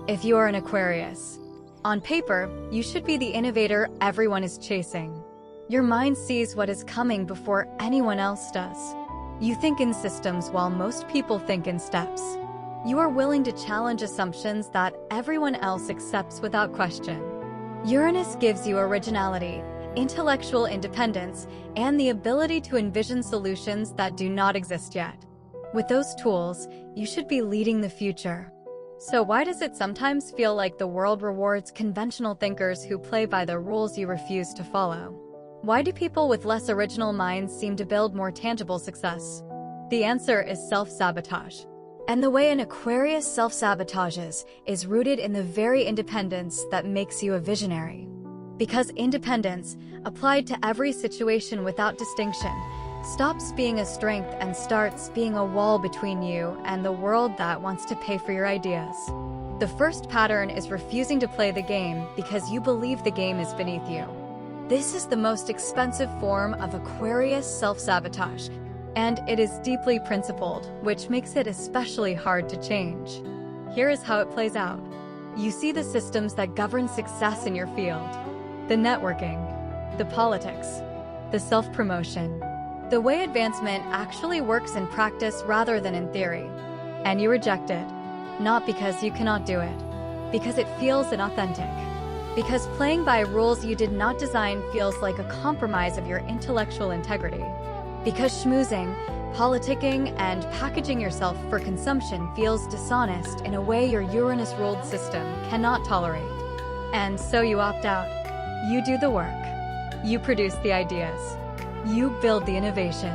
If you are an Aquarius, on paper, you should be the innovator everyone is chasing. Your mind sees what is coming before anyone else does. You think in systems while most people think in steps. You are willing to challenge assumptions that everyone else accepts without question. Uranus gives you originality, intellectual independence, and the ability to envision solutions that do not exist yet. With those tools, you should be leading the future. So why does it sometimes feel like the world rewards conventional thinkers who play by the rules you refuse to follow? Why do people with less original minds seem to build more tangible success? The answer is self-sabotage. And the way an Aquarius self-sabotages is rooted in the very independence that makes you a visionary. Because independence, applied to every situation without distinction, stops being a strength and starts being a wall between you and the world that wants to pay for your ideas. The first pattern is refusing to play the game because you believe the game is beneath you. This is the most expensive form of Aquarius self-sabotage, and it is deeply principled, which makes it especially hard to change. Here is how it plays out. You see the systems that govern success in your field. The networking, the politics, the self-promotion, the way advancement actually works in practice rather than in theory. And you reject it, not because you cannot do it, because it feels inauthentic. Because playing by rules you did not design feels like a compromise of your intellectual integrity. Because schmoozing, politicking, and packaging yourself for consumption feels dishonest in a way your Uranus-ruled system cannot tolerate. And so you opt out. You do the work. You produce the ideas. You build the innovation.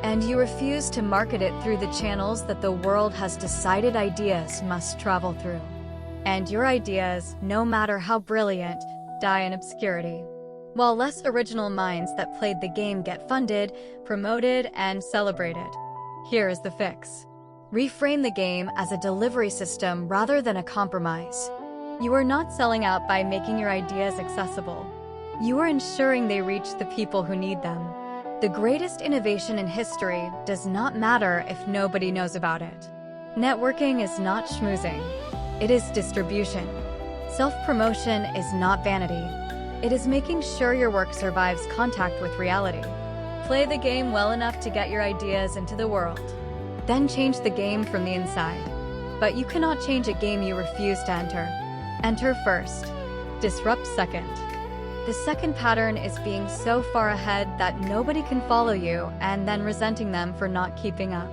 And you refuse to market it through the channels that the world has decided ideas must travel through. And your ideas, no matter how brilliant, die in obscurity. While less original minds that played the game get funded, promoted, and celebrated. Here is the fix. Reframe the game as a delivery system rather than a compromise. You are not selling out by making your ideas accessible. You are ensuring they reach the people who need them. The greatest innovation in history does not matter if nobody knows about it. Networking is not schmoozing. It is distribution. Self-promotion is not vanity. It is making sure your work survives contact with reality. Play the game well enough to get your ideas into the world. Then change the game from the inside. But you cannot change a game you refuse to enter. Enter first. Disrupt second. The second pattern is being so far ahead that nobody can follow you and then resenting them for not keeping up.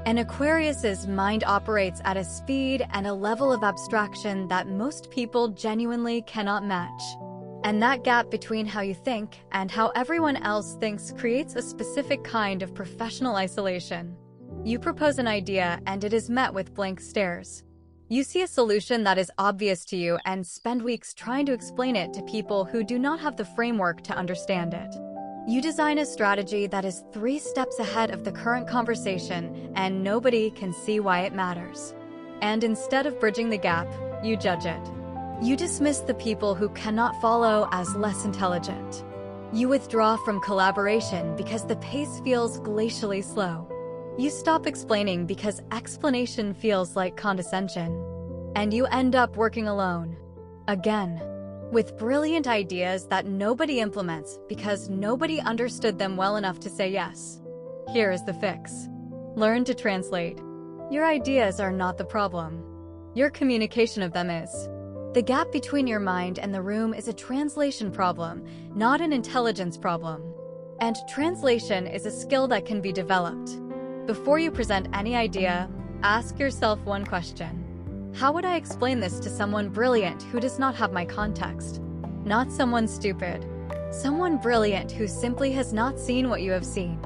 An Aquarius's mind operates at a speed and a level of abstraction that most people genuinely cannot match. And that gap between how you think and how everyone else thinks creates a specific kind of professional isolation. You propose an idea and it is met with blank stares. You see a solution that is obvious to you and spend weeks trying to explain it to people who do not have the framework to understand it. You design a strategy that is 3 steps ahead of the current conversation and nobody can see why it matters. And instead of bridging the gap, you judge it. You dismiss the people who cannot follow as less intelligent. You withdraw from collaboration because the pace feels glacially slow. You stop explaining because explanation feels like condescension. And you end up working alone. Again. With brilliant ideas that nobody implements because nobody understood them well enough to say yes. Here is the fix. Learn to translate. Your ideas are not the problem. Your communication of them is. The gap between your mind and the room is a translation problem, not an intelligence problem. And translation is a skill that can be developed. Before you present any idea, ask yourself one question. How would I explain this to someone brilliant who does not have my context? Not someone stupid. Someone brilliant who simply has not seen what you have seen.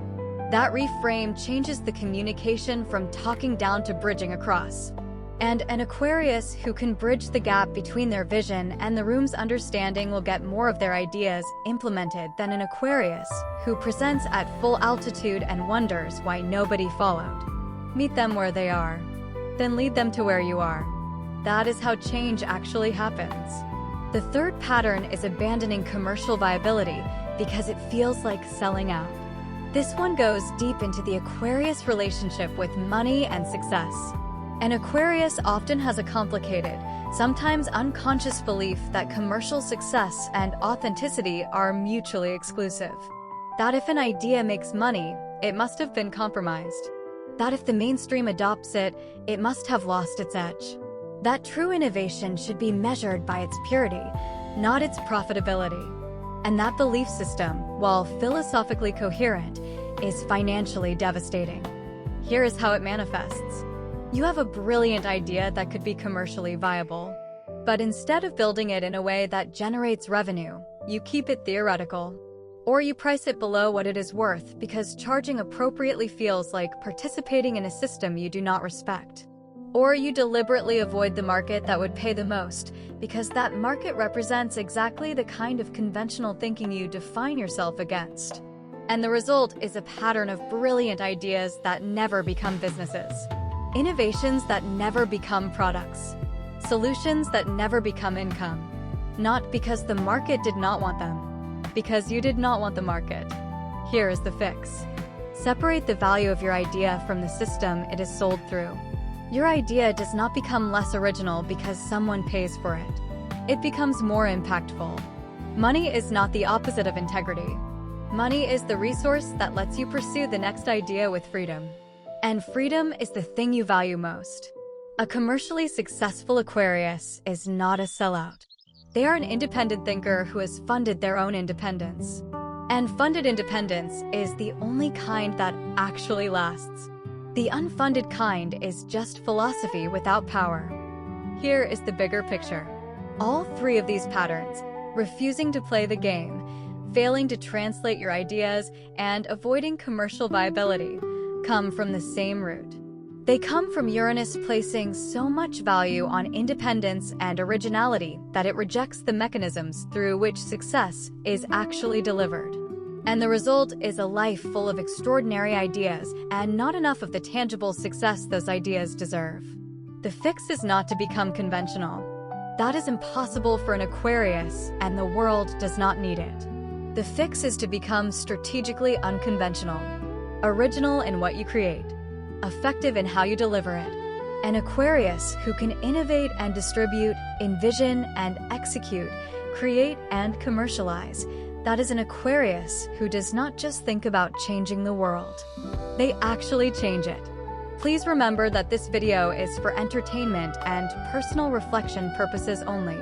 That reframe changes the communication from talking down to bridging across. And an Aquarius who can bridge the gap between their vision and the room's understanding will get more of their ideas implemented than an Aquarius who presents at full altitude and wonders why nobody followed. Meet them where they are, then lead them to where you are. That is how change actually happens. The third pattern is abandoning commercial viability because it feels like selling out. This one goes deep into the Aquarius relationship with money and success. An Aquarius often has a complicated, Sometimes unconscious belief that commercial success and authenticity are mutually exclusive. That if an idea makes money, it must have been compromised. That if the mainstream adopts it, it must have lost its edge. That true innovation should be measured by its purity, not its profitability. And that belief system, while philosophically coherent, is financially devastating. Here is how it manifests. You have a brilliant idea that could be commercially viable. But instead of building it in a way that generates revenue, you keep it theoretical. Or you price it below what it is worth because charging appropriately feels like participating in a system you do not respect. Or you deliberately avoid the market that would pay the most because that market represents exactly the kind of conventional thinking you define yourself against. And the result is a pattern of brilliant ideas that never become businesses. Innovations that never become products. Solutions that never become income. Not because the market did not want them, because you did not want the market. Here is the fix. Separate the value of your idea from the system it is sold through. Your idea does not become less original because someone pays for it. It becomes more impactful. Money is not the opposite of integrity. Money is the resource that lets you pursue the next idea with freedom. And freedom is the thing you value most. A commercially successful Aquarius is not a sellout. They are an independent thinker who has funded their own independence. And funded independence is the only kind that actually lasts. The unfunded kind is just philosophy without power. Here is the bigger picture. All three of these patterns, refusing to play the game, failing to translate your ideas, and avoiding commercial viability, come from the same root. They come from Uranus placing so much value on independence and originality that it rejects the mechanisms through which success is actually delivered. And the result is a life full of extraordinary ideas and not enough of the tangible success those ideas deserve. The fix is not to become conventional. That is impossible for an Aquarius, and the world does not need it. The fix is to become strategically unconventional. Original in what you create, effective in how you deliver it. An Aquarius who can innovate and distribute, envision and execute, create and commercialize. That is an Aquarius who does not just think about changing the world. They actually change it. Please remember that this video is for entertainment and personal reflection purposes only.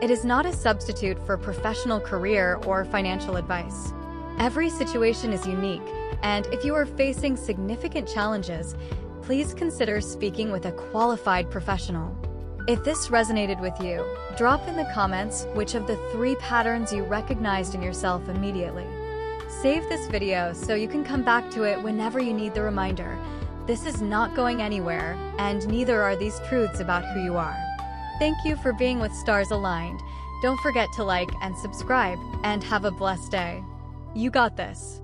It is not a substitute for professional career or financial advice. Every situation is unique, and if you are facing significant challenges, please consider speaking with a qualified professional. If this resonated with you, drop in the comments which of the 3 patterns you recognized in yourself immediately. Save this video so you can come back to it whenever you need the reminder. This is not going anywhere, and neither are these truths about who you are. Thank you for being with Stars Aligned. Don't forget to like and subscribe, and have a blessed day. You got this.